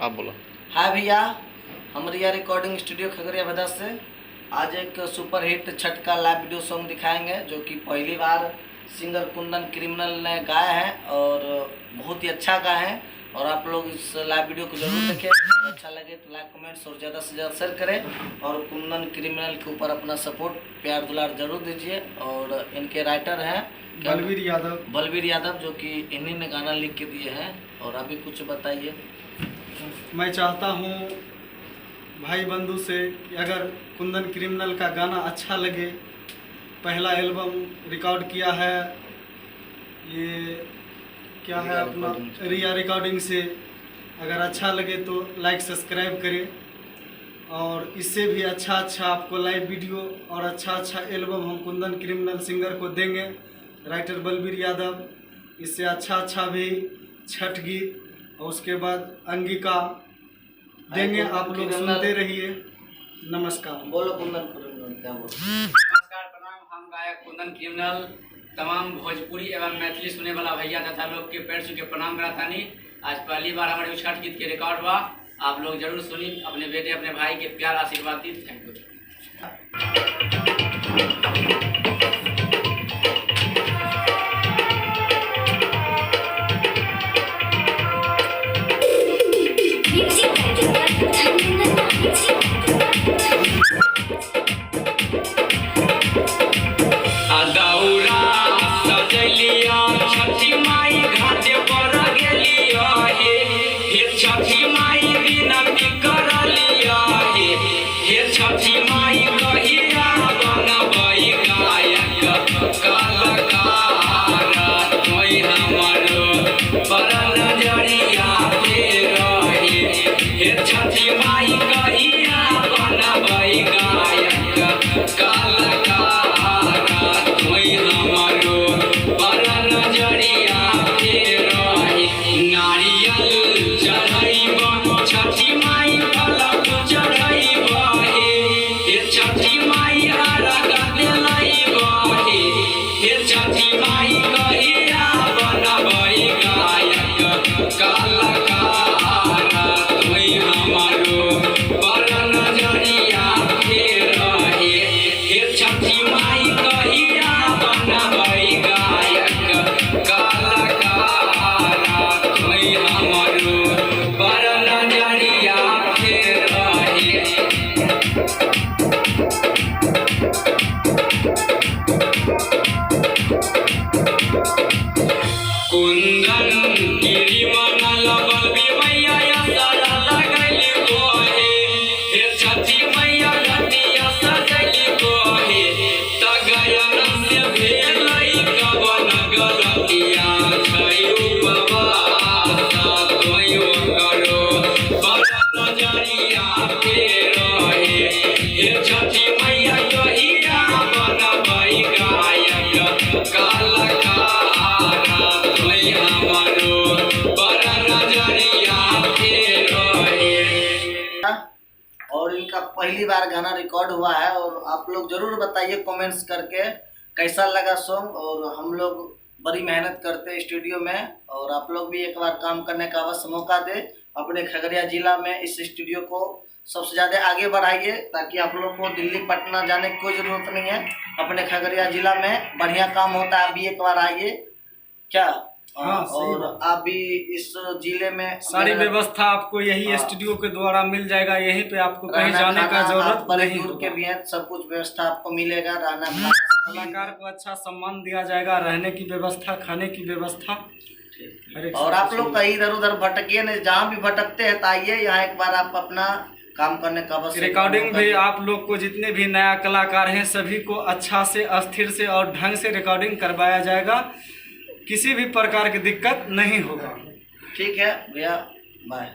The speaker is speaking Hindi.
आप बोलो। हाय भैया, हम रिया रिकॉर्डिंग स्टूडियो खगड़िया भदर से आज एक सुपर हिट छठ का लाइव वीडियो सॉन्ग दिखाएंगे जो कि पहली बार सिंगर कुंदन क्रिमिनल ने गाया है और बहुत ही अच्छा गाया है। और आप लोग इस लाइव वीडियो को जरूर देखें, अच्छा लगे तो लाइक कमेंट्स और ज़्यादा से ज़्यादा शेयर करें और कुंदन क्रिमिनल के ऊपर अपना सपोर्ट प्यार दुलार जरूर दीजिए। और इनके राइटर हैं बलबीर यादव जो कि इन्हीं ने गाना लिख के दिए हैं। और अभी कुछ बताइए। मैं चाहता हूँ भाई बंधु से कि अगर कुंदन क्रिमिनल का गाना अच्छा लगे, पहला एल्बम रिकॉर्ड किया है, ये क्या है अपना रिया रिकॉर्डिंग से, अगर अच्छा लगे तो लाइक सब्सक्राइब करें। और इससे भी अच्छा आपको लाइव वीडियो और अच्छा एल्बम हम कुंदन क्रिमिनल सिंगर को देंगे, राइटर बलबीर यादव। इससे अच्छा भी छठ गीत और उसके बाद अंगिका देंगे। आप लोग सुनते रहिए। नमस्कार। बोलो कुंदन क्रिमिनल क्या बोलो। नमस्कार, प्रणाम। हम गायक कुंदन क्रिमिनल तमाम भोजपुरी एवं मैथिली सुने वाला भैया तथा लोग के पैर छू के प्रणाम करातानी। आज पहली बार हमारे छठ गीत के रिकॉर्ड हुआ, आप लोग जरूर सुनी, अपने बेटे अपने भाई के प्यार आशीर्वाद दी। Thank you. छठी माई घाटे पर गेलिया हे छठी माई विनती करलिया हे छठी माई कहिया बनबई गायक कलाकार कोई हमरो पर नजरिया फेर हे छठी माई कहिया बनबई गायक कलाकार कोई हमरो पर नजरिया फेर नारियल चढ़ैब छठी माई फलक चढ़ैब हे छठी माई अर्घ देलैब हे छठी माई कहिया बनबै गायक कलाकार तोय हमरो पर नजरिया फेर हे छठी माई कहिया बनबै गायक कलाकार तोय हमरो पर नजरिया फेर कुंदन गिरिमनल बलबीर मैया असरा लगैली गोहे हे छठी मैया घटिया सजैली गोहे त गयन से भेलै कवन गलतिया छै उपवास तोयो करो पर नजरिया फेर हे छठी मैया कहिया बनबै गायक कलाकार तोय हमरो पर नजरिया फेर और इनका पहली बार गाना रिकॉर्ड हुआ है और आप लोग जरूर बताइए कमेंट्स करके कैसा लगा सॉन्ग। और हम लोग बड़ी मेहनत करते हैं स्टूडियो में और आप लोग भी एक बार काम करने का अवश्य मौका दे। अपने खगड़िया जिला में इस स्टूडियो को सबसे ज़्यादा आगे बढ़ाइए ताकि आप लोग को दिल्ली पटना जाने की कोई ज़रूरत नहीं है। अपने खगड़िया जिला में बढ़िया काम होता है, आप भी एक बार आइए क्या। हाँ, और आप भी इस जिले में सारी व्यवस्था आपको यही स्टूडियो के द्वारा मिल जाएगा। यहीं पे आपको कहीं जाने का जरूरत नहीं दूर के भी है, सब कुछ व्यवस्था आपको मिलेगा। रहना कलाकार को अच्छा सम्मान दिया जाएगा, रहने की व्यवस्था, खाने की व्यवस्था। और आप लोग कहीं इधर उधर भटकिए नहीं, जहाँ भी भटकते हैं तो आइए यहाँ एक बार आप अपना काम करने का अवश्य। रिकॉर्डिंग भी आप लोग को जितने भी नया कलाकार हैं सभी को अच्छा से, अस्थिर से और ढंग से रिकॉर्डिंग करवाया जाएगा, किसी भी प्रकार की दिक्कत नहीं होगा। ठीक है भैया, बाय।